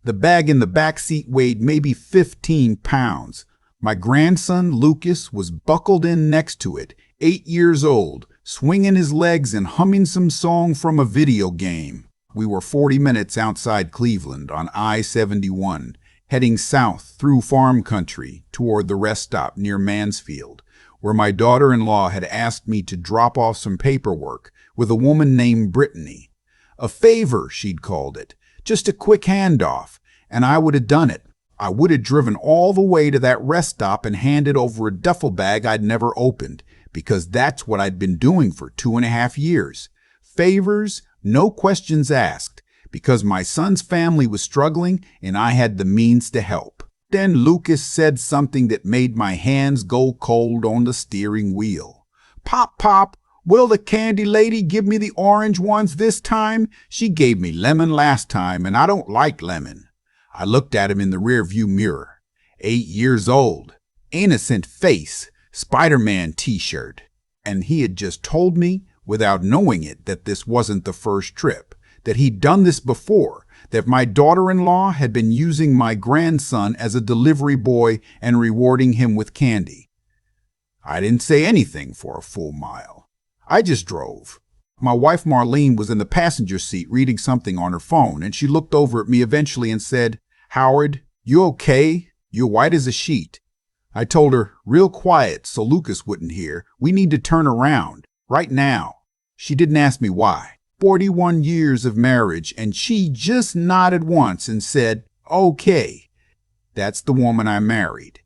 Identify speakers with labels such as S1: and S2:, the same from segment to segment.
S1: The bag in the back seat weighed maybe 15 pounds. My grandson, Lucas, was buckled in next to it, 8 years old, swinging his legs and humming some song from a video game. We were 40 minutes outside Cleveland on I-71, heading south through farm country toward the rest stop near Mansfield, where my daughter-in-law had asked me to drop off some paperwork with a woman named Brittany. A favor, she'd called it. Just a quick handoff, and I would have done it. I would have driven all the way to that rest stop and handed over a duffel bag I'd never opened, because that's what I'd been doing for 2.5 years. Favors, no questions asked, because my son's family was struggling and I had the means to help. Then Lucas said something that made my hands go cold on the steering wheel. "Pop, Pop, will the candy lady give me the orange ones this time? She gave me lemon last time, and I don't like lemon." I looked at him in the rearview mirror. 8 years old, innocent face, Spider-Man t-shirt. And he had just told me, without knowing it, that this wasn't the first trip, that he'd done this before, that my daughter-in-law had been using my grandson as a delivery boy and rewarding him with candy. I didn't say anything for a full mile. I just drove. My wife Marlene was in the passenger seat reading something on her phone, and she looked over at me eventually and said, "Howard, you okay? You're white as a sheet." I told her, real quiet so Lucas wouldn't hear, "We need to turn around, right now." She didn't ask me why. 41 years of marriage, and she just nodded once and said, "Okay." That's the woman I married.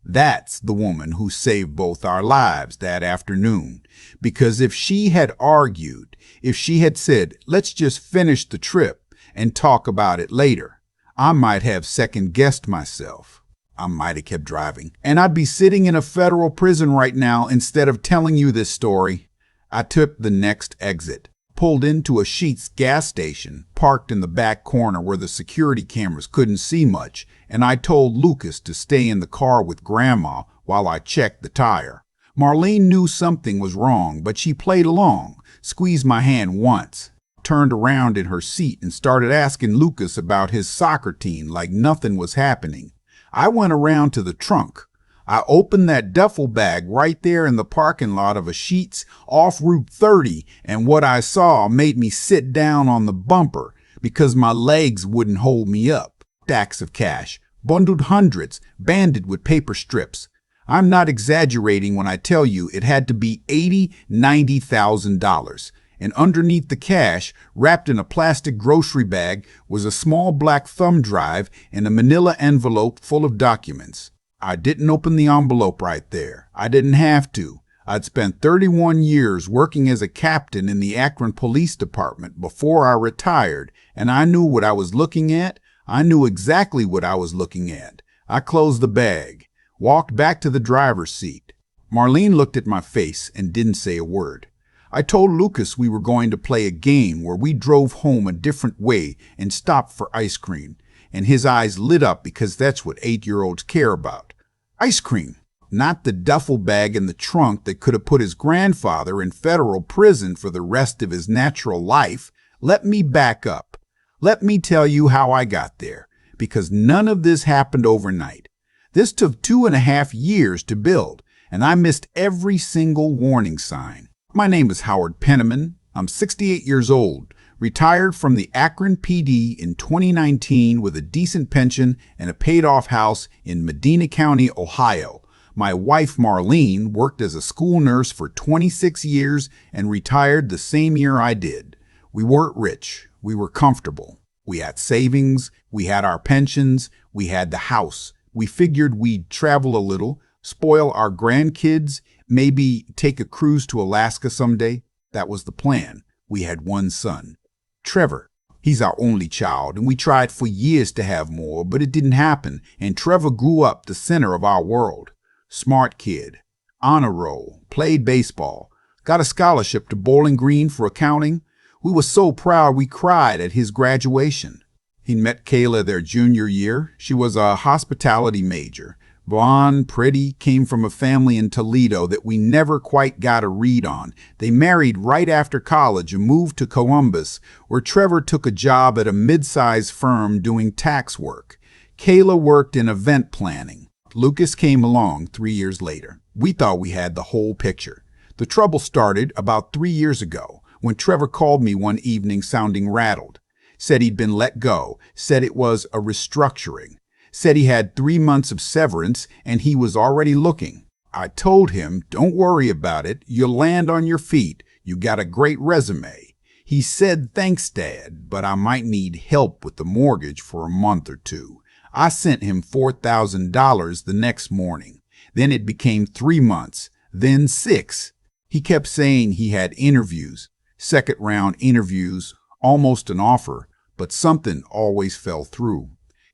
S1: That's the woman who saved both our lives that afternoon. Because if she had argued, if she had said, "Let's just finish the trip and talk about it later," I might have second-guessed myself. I might have kept driving, and I'd be sitting in a federal prison right now instead of telling you this story. I took the next exit, pulled into a Sheetz gas station, parked in the back corner where the security cameras couldn't see much, and I told Lucas to stay in the car with Grandma while I checked the tire. Marlene knew something was wrong, but she played along, squeezed my hand once, turned around in her seat and started asking Lucas about his soccer team like nothing was happening. I went around to the trunk. I opened that duffel bag right there in the parking lot of a Sheetz off Route 30, and what I saw made me sit down on the bumper because my legs wouldn't hold me up. Stacks of cash, bundled hundreds, banded with paper strips. I'm not exaggerating when I tell you it had to be $80,000, $90,000. And underneath the cash, wrapped in a plastic grocery bag, was a small black thumb drive and a manila envelope full of documents. I didn't open the envelope right there. I didn't have to. I'd spent 31 years working as a captain in the Akron Police Department before I retired, and I knew what I was looking at. I knew exactly what I was looking at. I closed the bag, walked back to the driver's seat. Marlene looked at my face and didn't say a word. I told Lucas we were going to play a game where we drove home a different way and stopped for ice cream, and his eyes lit up because that's what 8-year-olds care about. Ice cream, not the duffel bag in the trunk that could have put his grandfather in federal prison for the rest of his natural life. Let me back up. Let me tell you how I got there, because none of this happened overnight. This took 2.5 years to build, and I missed every single warning sign. My name is Howard Penniman. I'm 68 years old, retired from the Akron PD in 2019 with a decent pension and a paid-off house in Medina County, Ohio. My wife, Marlene, worked as a school nurse for 26 years and retired the same year I did. We weren't rich. We were comfortable. We had savings. We had our pensions. We had the house. We figured we'd travel a little, spoil our grandkids, maybe take a cruise to Alaska someday. That was the plan. We had one son, Trevor. He's our only child, and we tried for years to have more, but it didn't happen, and Trevor grew up the center of our world. Smart kid, honor roll, played baseball, got a scholarship to Bowling Green for accounting. We were so proud we cried at his graduation. He met Kayla their junior year. She was a hospitality major, Blonde, pretty, came from a family in Toledo that we never quite got a read on. They married right after college and moved to Columbus, where Trevor took a job at a mid-sized firm doing tax work. Kayla worked in event planning. Lucas came along 3 years later. We thought we had the whole picture. The trouble started about 3 years ago when Trevor called me one evening sounding rattled. Said he'd been let go, said it was a restructuring. Said he had 3 months of severance and he was already looking. I told him, don't worry about it. You'll land on your feet. You got a great resume. He said, thanks, Dad, but I might need help with the mortgage for a month or two. I sent him $4,000 the next morning. Then it became 3 months, then 6. He kept saying he had interviews, second-round interviews, almost an offer, but something always fell through.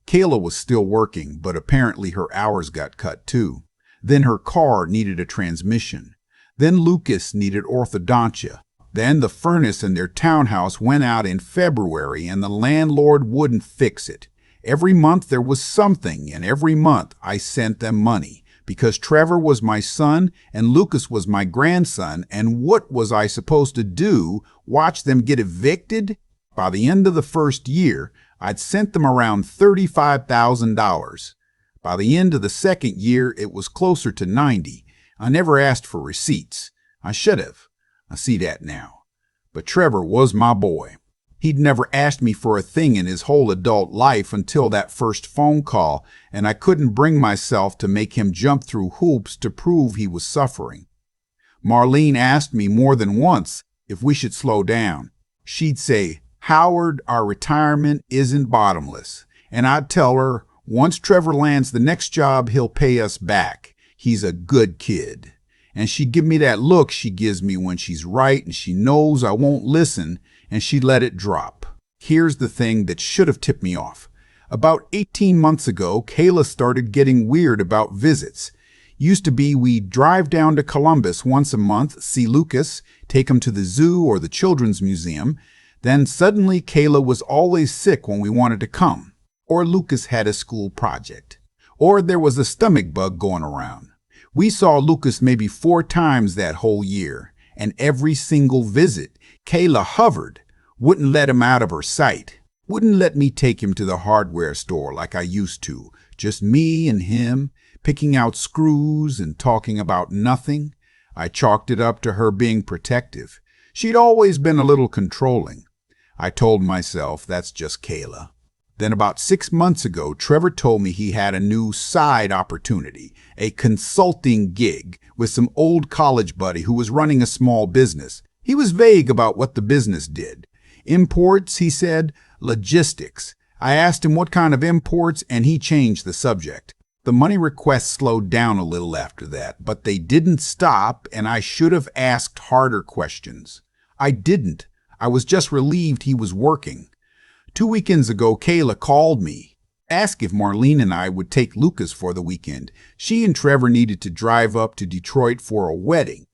S1: Kayla was still working, but apparently her hours got cut too. Then her car needed a transmission. Then Lucas needed orthodontia. Then the furnace in their townhouse went out in February and the landlord wouldn't fix it. Every month there was something, and every month I sent them money because Trevor was my son and Lucas was my grandson, and what was I supposed to do? Watch them get evicted? By the end of the first year, I'd sent them around $35,000. By the end of the second year, it was closer to 90. I never asked for receipts. I should have. I see that now. But Trevor was my boy. He'd never asked me for a thing in his whole adult life until that first phone call, and I couldn't bring myself to make him jump through hoops to prove he was suffering. Marlene asked me more than once if we should slow down. She'd say, Howard, our retirement isn't bottomless. And I'd tell her, once Trevor lands the next job, he'll pay us back. He's a good kid. And she'd give me that look she gives me when she's right and she knows I won't listen, and she'd let it drop. Here's the thing that should have tipped me off. About 18 months ago, Kayla started getting weird about visits. Used to be we'd drive down to Columbus once a month, see Lucas, take him to the zoo or the children's museum. Then suddenly Kayla was always sick when we wanted to come, or Lucas had a school project, or there was a stomach bug going around. We saw Lucas maybe 4 times that whole year, and every single visit, Kayla hovered, wouldn't let him out of her sight, wouldn't let me take him to the hardware store like I used to, just me and him, picking out screws and talking about nothing. I chalked it up to her being protective. She'd always been a little controlling. I told myself that's just Kayla. Then about 6 months ago, Trevor told me he had a new side opportunity, a consulting gig with some old college buddy who was running a small business. He was vague about what the business did. Imports, he said, logistics. I asked him what kind of imports, and he changed the subject. The money requests slowed down a little after that, but they didn't stop, and I should have asked harder questions. I didn't. I was just relieved he was working. 2 weekends ago, Kayla called me, asked if Marlene and I would take Lucas for the weekend. She and Trevor needed to drive up to Detroit for a wedding.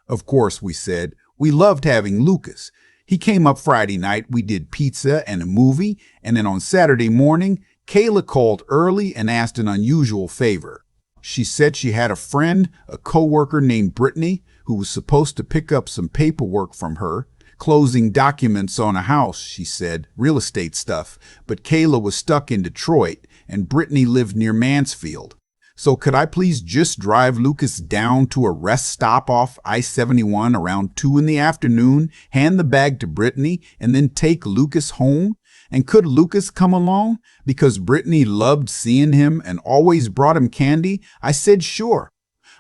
S1: Of course, we said, we loved having Lucas. He came up Friday night, we did pizza and a movie, and then on Saturday morning, Kayla called early and asked an unusual favor. She said she had a friend, a coworker named Brittany, who was supposed to pick up some paperwork from her. Closing documents on a house, she said, real estate stuff, but Kayla was stuck in Detroit and Brittany lived near Mansfield. So could I please just drive Lucas down to a rest stop off I-71 around 2 in the afternoon, hand the bag to Brittany, and then take Lucas home? And could Lucas come along? Because Brittany loved seeing him and always brought him candy. I said sure.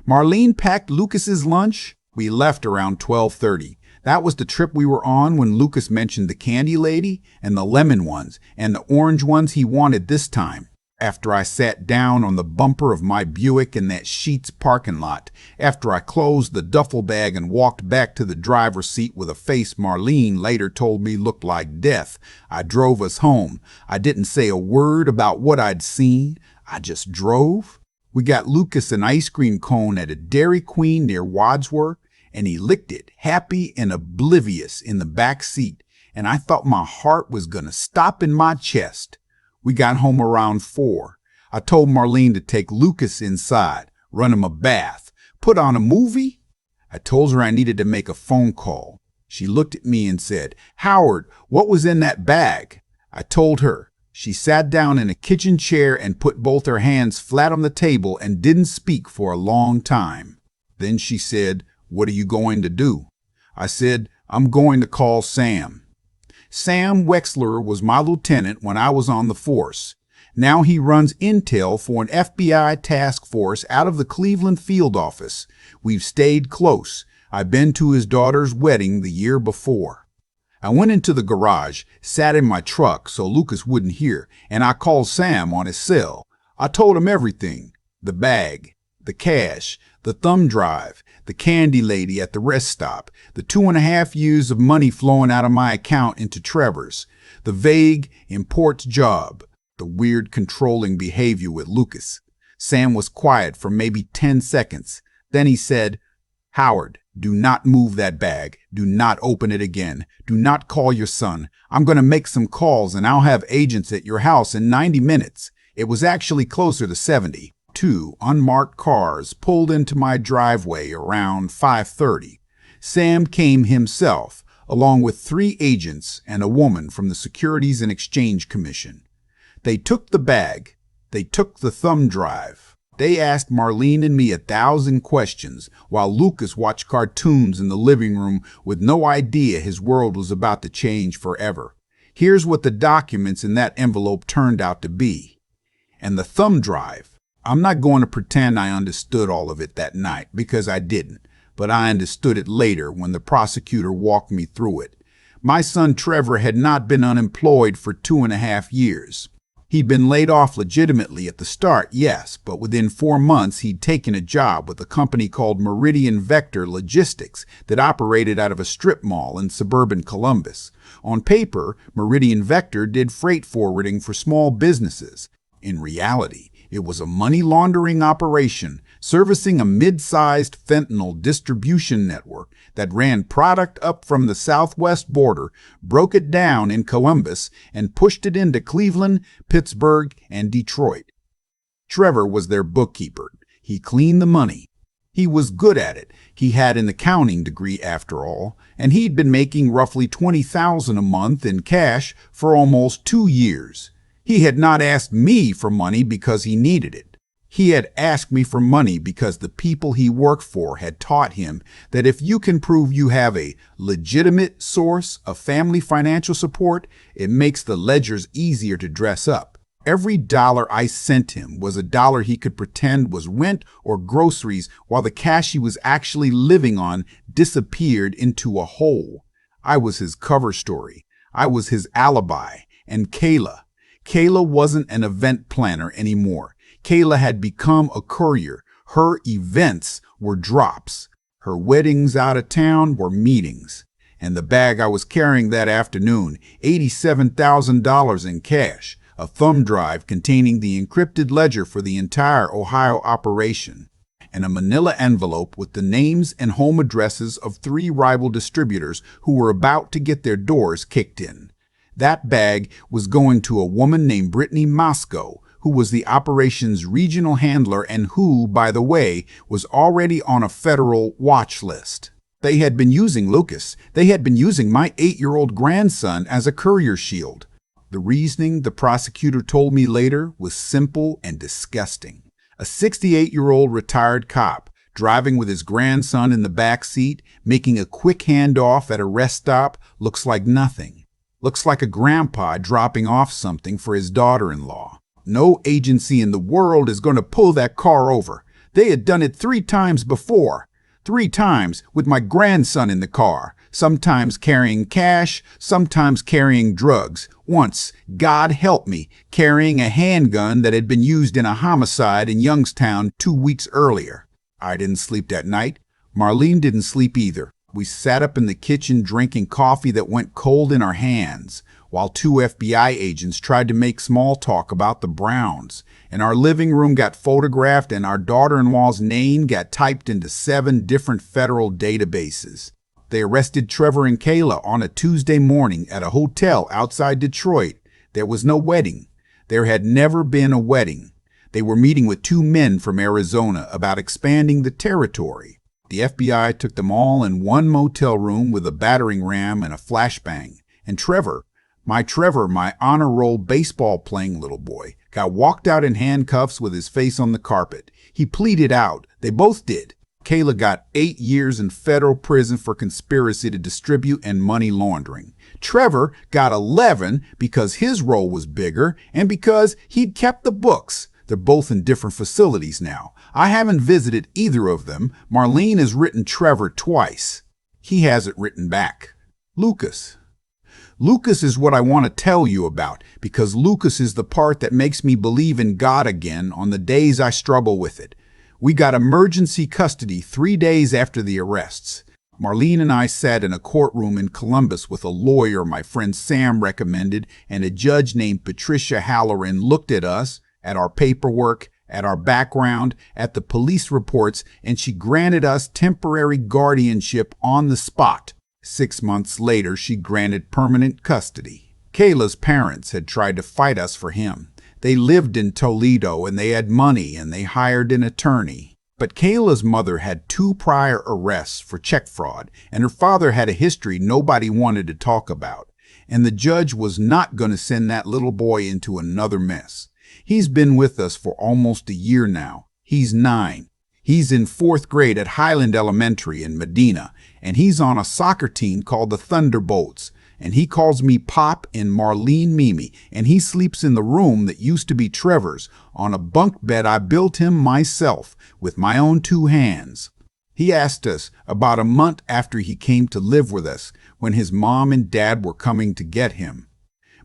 S1: Marlene packed Lucas's lunch. We left around 12:30. That was the trip we were on when Lucas mentioned the candy lady and the lemon ones and the orange ones he wanted this time. After I sat down on the bumper of my Buick in that Sheetz parking lot, after I closed the duffel bag and walked back to the driver's seat with a face Marlene later told me looked like death, I drove us home. I didn't say a word about what I'd seen. I just drove. We got Lucas an ice cream cone at a Dairy Queen near Wadsworth, and he licked it, happy and oblivious, in the back seat, and I thought my heart was going to stop in my chest. We got home around 4. I told Marlene to take Lucas inside, run him a bath, put on a movie. I told her I needed to make a phone call. She looked at me and said, "Howard, what was in that bag?" I told her. She sat down in a kitchen chair and put both her hands flat on the table and didn't speak for a long time. Then she said, "What are you going to do?" I said, "I'm going to call Sam." Sam Wexler was my lieutenant when I was on the force. Now he runs intel for an FBI task force out of the Cleveland field office. We've stayed close. I've been to his daughter's wedding the year before. I went into the garage, sat in my truck so Lucas wouldn't hear, and I called Sam on his cell. I told him everything: the bag, the cash, the thumb drive, the candy lady at the rest stop, the 2.5 years of money flowing out of my account into Trevor's, the vague imports job, the weird controlling behavior with Lucas. Sam was quiet for maybe 10 seconds. Then he said, "Howard, do not move that bag. Do not open it again. Do not call your son. I'm going to make some calls and I'll have agents at your house in 90 minutes. It was actually closer to 70. 2 unmarked cars pulled into my driveway around 5:30. Sam came himself, along with 3 agents and a woman from the Securities and Exchange Commission. They took the bag. They took the thumb drive. They asked Marlene and me 1,000 questions, while Lucas watched cartoons in the living room with no idea his world was about to change forever. Here's what the documents in that envelope turned out to be. And the thumb drive. I'm not going to pretend I understood all of it that night, because I didn't, but I understood it later when the prosecutor walked me through it. My son Trevor had not been unemployed for 2.5 years. He'd been laid off legitimately at the start, yes, but within 4 months he'd taken a job with a company called Meridian Vector Logistics that operated out of a strip mall in suburban Columbus. On paper, Meridian Vector did freight forwarding for small businesses. In reality, it was a money laundering operation servicing a mid-sized fentanyl distribution network that ran product up from the southwest border, broke it down in Columbus, and pushed it into Cleveland, Pittsburgh, and Detroit. Trevor was their bookkeeper. He cleaned the money. He was good at it. He had an accounting degree after all, and he'd been making roughly $20,000 a month in cash for almost 2 years. He had not asked me for money because he needed it. He had asked me for money because the people he worked for had taught him that if you can prove you have a legitimate source of family financial support, it makes the ledgers easier to dress up. Every dollar I sent him was a dollar he could pretend was rent or groceries, while the cash he was actually living on disappeared into a hole. I was his cover story. I was his alibi. And Kayla wasn't an event planner anymore. Kayla had become a courier. Her events were drops. Her weddings out of town were meetings. And the bag I was carrying that afternoon, $87,000 in cash, a thumb drive containing the encrypted ledger for the entire Ohio operation, and a manila envelope with the names and home addresses of 3 rival distributors who were about to get their doors kicked in. That bag was going to a woman named Brittany Moscow, who was the operations regional handler and who, by the way, was already on a federal watch list. They had been using Lucas. They had been using my 8-year-old grandson as a courier shield. The reasoning, the prosecutor told me later, was simple and disgusting. A 68-year-old retired cop, driving with his grandson in the back seat, making a quick handoff at a rest stop, looks like nothing. Looks like a grandpa dropping off something for his daughter-in-law. No agency in the world is going to pull that car over. They had done it 3 times before. 3 times with my grandson in the car, sometimes carrying cash, sometimes carrying drugs. Once, God help me, carrying a handgun that had been used in a homicide in Youngstown 2 weeks earlier. I didn't sleep that night. Marlene didn't sleep either. We sat up in the kitchen drinking coffee that went cold in our hands, while 2 FBI agents tried to make small talk about the Browns, and our living room got photographed and our daughter-in-law's name got typed into 7 different federal databases. They arrested Trevor and Kayla on a Tuesday morning at a hotel outside Detroit. There was no wedding. There had never been a wedding. They were meeting with two men from Arizona about expanding the territory. The FBI took them all in one motel room with a battering ram and a flashbang. And Trevor, my honor roll baseball-playing little boy, got walked out in handcuffs with his face on the carpet. He pleaded out. They both did. Kayla got 8 years in federal prison for conspiracy to distribute and money laundering. Trevor got 11 because his role was bigger and because he'd kept the books. They're both in different facilities now. I haven't visited either of them. Marlene has written Trevor twice. He hasn't written back. Lucas. Lucas is what I want to tell you about, because Lucas is the part that makes me believe in God again on the days I struggle with it. We got emergency custody 3 days after the arrests. Marlene and I sat in a courtroom in Columbus with a lawyer my friend Sam recommended, and a judge named Patricia Halloran looked at us, at our paperwork, at our background, at the police reports, and she granted us temporary guardianship on the spot. 6 months later, she granted permanent custody. Kayla's parents had tried to fight us for him. They lived in Toledo and they had money and they hired an attorney. But Kayla's mother had 2 prior arrests for check fraud, and her father had a history nobody wanted to talk about. And the judge was not going to send that little boy into another mess. He's been with us for almost a year now. He's 9. He's in 4th grade at Highland Elementary in Medina, and he's on a soccer team called the Thunderbolts. And he calls me Pop and Marlene Mimi, and he sleeps in the room that used to be Trevor's, on a bunk bed I built him myself with my own 2 hands. He asked us about a month after he came to live with us, when his mom and dad were coming to get him.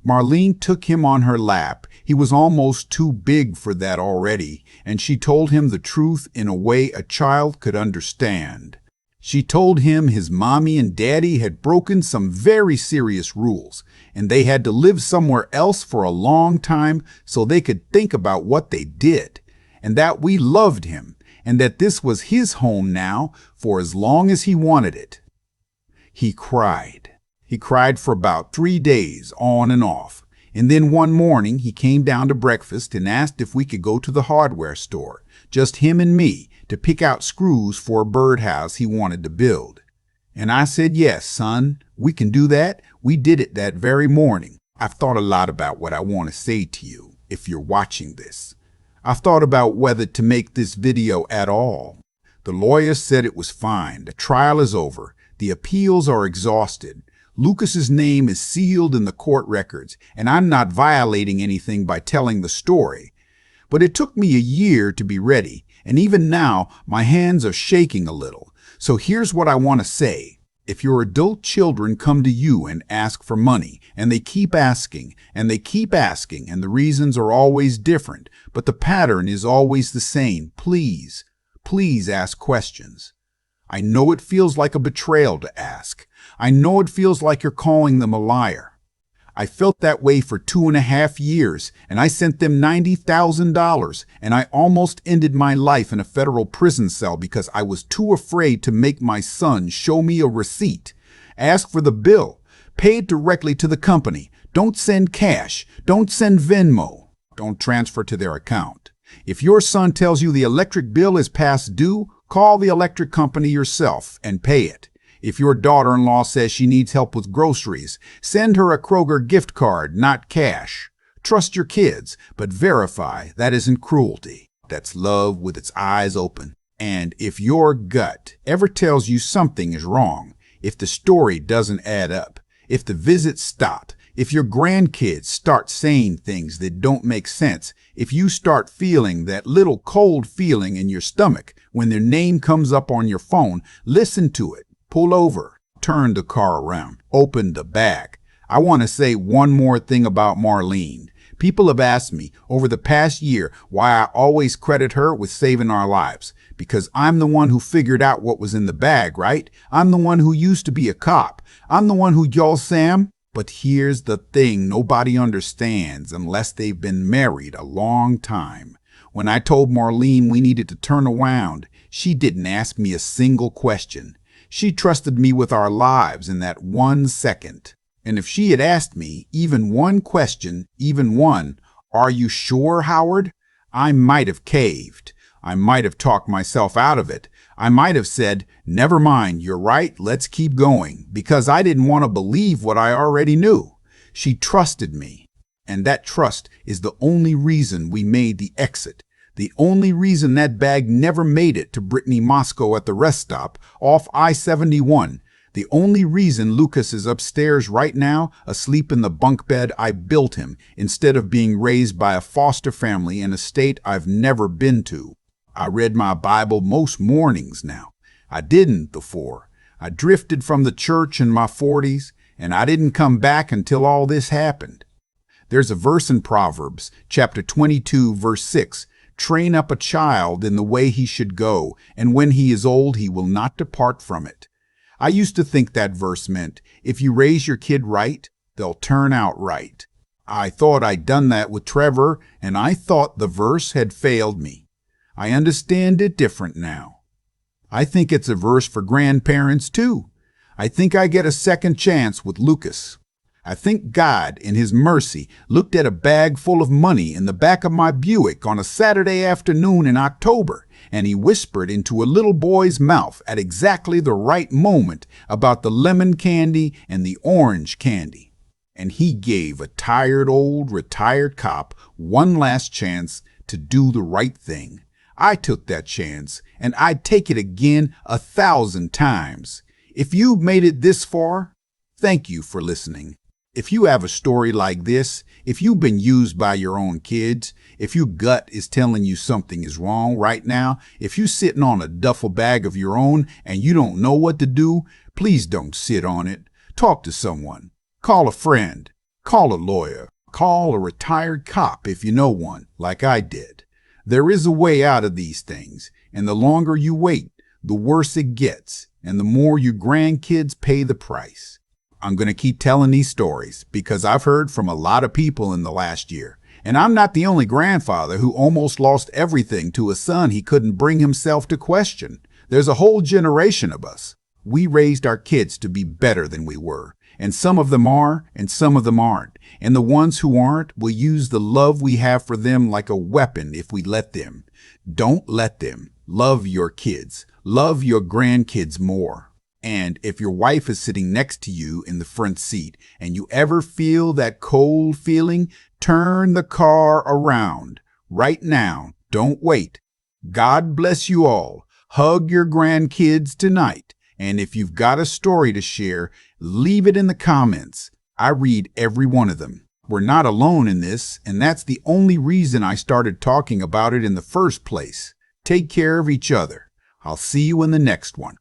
S1: Marlene took him on her lap. He was almost too big for that already, and she told him the truth in a way a child could understand. She told him his mommy and daddy had broken some very serious rules, and they had to live somewhere else for a long time so they could think about what they did, and that we loved him, and that this was his home now for as long as he wanted it. He cried. He cried for about 3 days, on and off. And then one morning he came down to breakfast and asked if we could go to the hardware store, just him and me, to pick out screws for a birdhouse he wanted to build. And I said, yes, son, we can do that. We did it that very morning. I've thought a lot about what I want to say to you if you're watching this. I've thought about whether to make this video at all. The lawyer said it was fine. The trial is over. The appeals are exhausted. Lucas's name is sealed in the court records, and I'm not violating anything by telling the story. But it took me a year to be ready, and even now my hands are shaking a little. So here's what I want to say. If your adult children come to you and ask for money, and they keep asking, and they keep asking, and the reasons are always different, but the pattern is always the same, please ask questions. I know it feels like a betrayal to ask. I know it feels like you're calling them a liar. I felt that way for 2.5 years, and I sent them $90,000, and I almost ended my life in a federal prison cell because I was too afraid to make my son show me a receipt. Ask for the bill. Pay it directly to the company. Don't send cash. Don't send Venmo. Don't transfer to their account. If your son tells you the electric bill is past due, call the electric company yourself and pay it. If your daughter-in-law says she needs help with groceries, send her a Kroger gift card, not cash. Trust your kids, but verify that isn't cruelty. That's love with its eyes open. And if your gut ever tells you something is wrong, if the story doesn't add up, if the visits stop, if your grandkids start saying things that don't make sense, if you start feeling that little cold feeling in your stomach when their name comes up on your phone, listen to it. Pull over, turn the car around, open the bag. I want to say one more thing about Marlene. People have asked me over the past year why I always credit her with saving our lives. Because I'm the one who figured out what was in the bag, right? I'm the one who used to be a cop. I'm the one who yelled Sam. But here's the thing nobody understands unless they've been married a long time. When I told Marlene we needed to turn around, she didn't ask me a single question. She trusted me with our lives in that 1 second. And if she had asked me even one question, even one, "Are you sure, Howard?" I might have caved. I might have talked myself out of it. I might have said, never mind, you're right, let's keep going, because I didn't want to believe what I already knew. She trusted me, and that trust is the only reason we made the exit. The only reason that bag never made it to Brittany, Moscow at the rest stop off I-71. The only reason Lucas is upstairs right now, asleep in the bunk bed I built him, instead of being raised by a foster family in a state I've never been to. I read my Bible most mornings now. I didn't before. I drifted from the church in my 40s, and I didn't come back until all this happened. There's a verse in Proverbs, chapter 22, verse 6. Train up a child in the way he should go, and when he is old he will not depart from it. I used to think that verse meant, if you raise your kid right, they'll turn out right. I thought I'd done that with Trevor, and I thought the verse had failed me. I understand it different now. I think it's a verse for grandparents too. I think I get a second chance with Lucas. I think God, in His mercy, looked at a bag full of money in the back of my Buick on a Saturday afternoon in October, and He whispered into a little boy's mouth at exactly the right moment about the lemon candy and the orange candy. And He gave a tired old retired cop one last chance to do the right thing. I took that chance, and I'd take it again 1,000 times. If you've made it this far, thank you for listening. If you have a story like this, if you've been used by your own kids, if your gut is telling you something is wrong right now, if you're sitting on a duffel bag of your own and you don't know what to do, please don't sit on it. Talk to someone. Call a friend. Call a lawyer. Call a retired cop if you know one, like I did. There is a way out of these things, and the longer you wait, the worse it gets, and the more your grandkids pay the price. I'm going to keep telling these stories because I've heard from a lot of people in the last year. And I'm not the only grandfather who almost lost everything to a son he couldn't bring himself to question. There's a whole generation of us. We raised our kids to be better than we were. And some of them are, and some of them aren't. And the ones who aren't will use the love we have for them like a weapon if we let them. Don't let them. Love your kids. Love your grandkids more. And if your wife is sitting next to you in the front seat and you ever feel that cold feeling, turn the car around. Right now. Don't wait. God bless you all. Hug your grandkids tonight. And if you've got a story to share, leave it in the comments. I read every one of them. We're not alone in this, and that's the only reason I started talking about it in the first place. Take care of each other. I'll see you in the next one.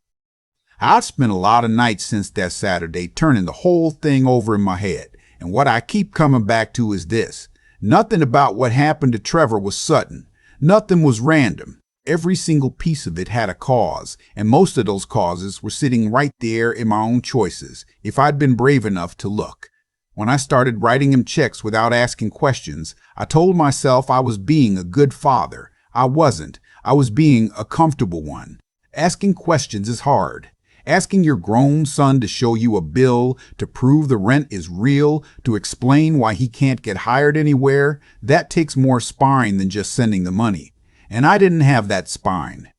S1: I've spent a lot of nights since that Saturday turning the whole thing over in my head, and what I keep coming back to is this. Nothing about what happened to Trevor was sudden. Nothing was random. Every single piece of it had a cause, and most of those causes were sitting right there in my own choices, if I'd been brave enough to look. When I started writing him checks without asking questions, I told myself I was being a good father. I wasn't. I was being a comfortable one. Asking questions is hard. Asking your grown son to show you a bill, to prove the rent is real, to explain why he can't get hired anywhere, that takes more spine than just sending the money. And I didn't have that spine.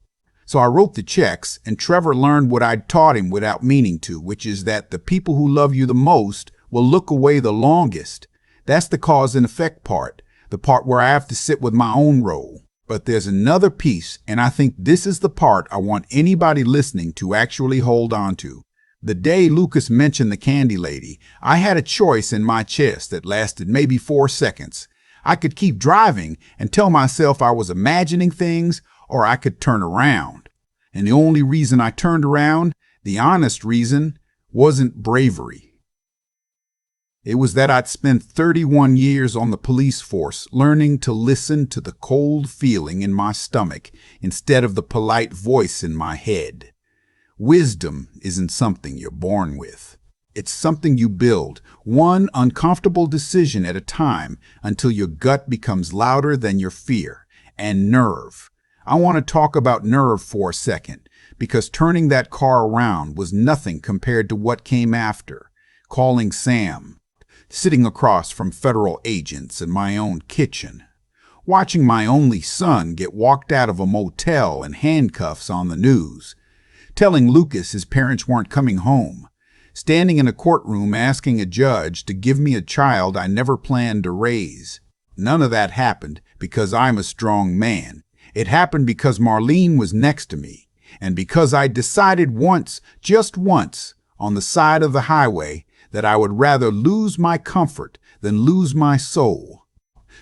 S1: So I wrote the checks, and Trevor learned what I'd taught him without meaning to, which is that the people who love you the most will look away the longest. That's the cause and effect part, the part where I have to sit with my own role. But there's another piece, and I think this is the part I want anybody listening to actually hold on to. The day Lucas mentioned the candy lady, I had a choice in my chest that lasted maybe 4 seconds. I could keep driving and tell myself I was imagining things, or I could turn around. And the only reason I turned around, the honest reason, wasn't bravery. It was that I'd spent 31 years on the police force learning to listen to the cold feeling in my stomach instead of the polite voice in my head. Wisdom isn't something you're born with. It's something you build, one uncomfortable decision at a time until your gut becomes louder than your fear. And nerve. I want to talk about nerve for a second, because turning that car around was nothing compared to what came after. Calling Sam. Sitting across from federal agents in my own kitchen. watching my only son get walked out of a motel in handcuffs on the news, telling Lucas his parents weren't coming home, standing in a courtroom asking a judge to give me a child I never planned to raise. None of that happened because I'm a strong man. It happened because Marlene was next to me, and because I decided once, just once, on the side of the highway, that I would rather lose my comfort than lose my soul.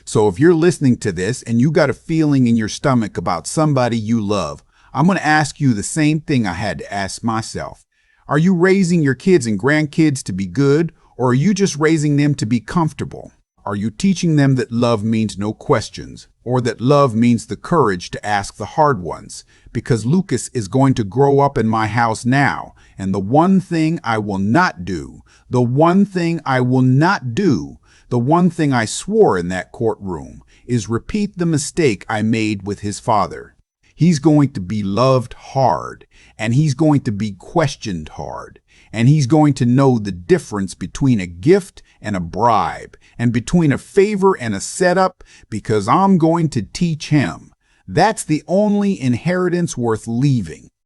S1: So if you're listening to this and you got a feeling in your stomach about somebody you love, I'm going to ask you the same thing I had to ask myself. Are you raising your kids and grandkids to be good, or are you just raising them to be comfortable? Are you teaching them that love means no questions, or that love means the courage to ask the hard ones? Because Lucas is going to grow up in my house now, and the one thing I will not do, the one thing I will not do, the one thing I swore in that courtroom, is repeat the mistake I made with his father. He's going to be loved hard, and he's going to be questioned hard, and he's going to know the difference between a gift and a bribe, and between a favor and a setup, because I'm going to teach him. That's the only inheritance worth leaving.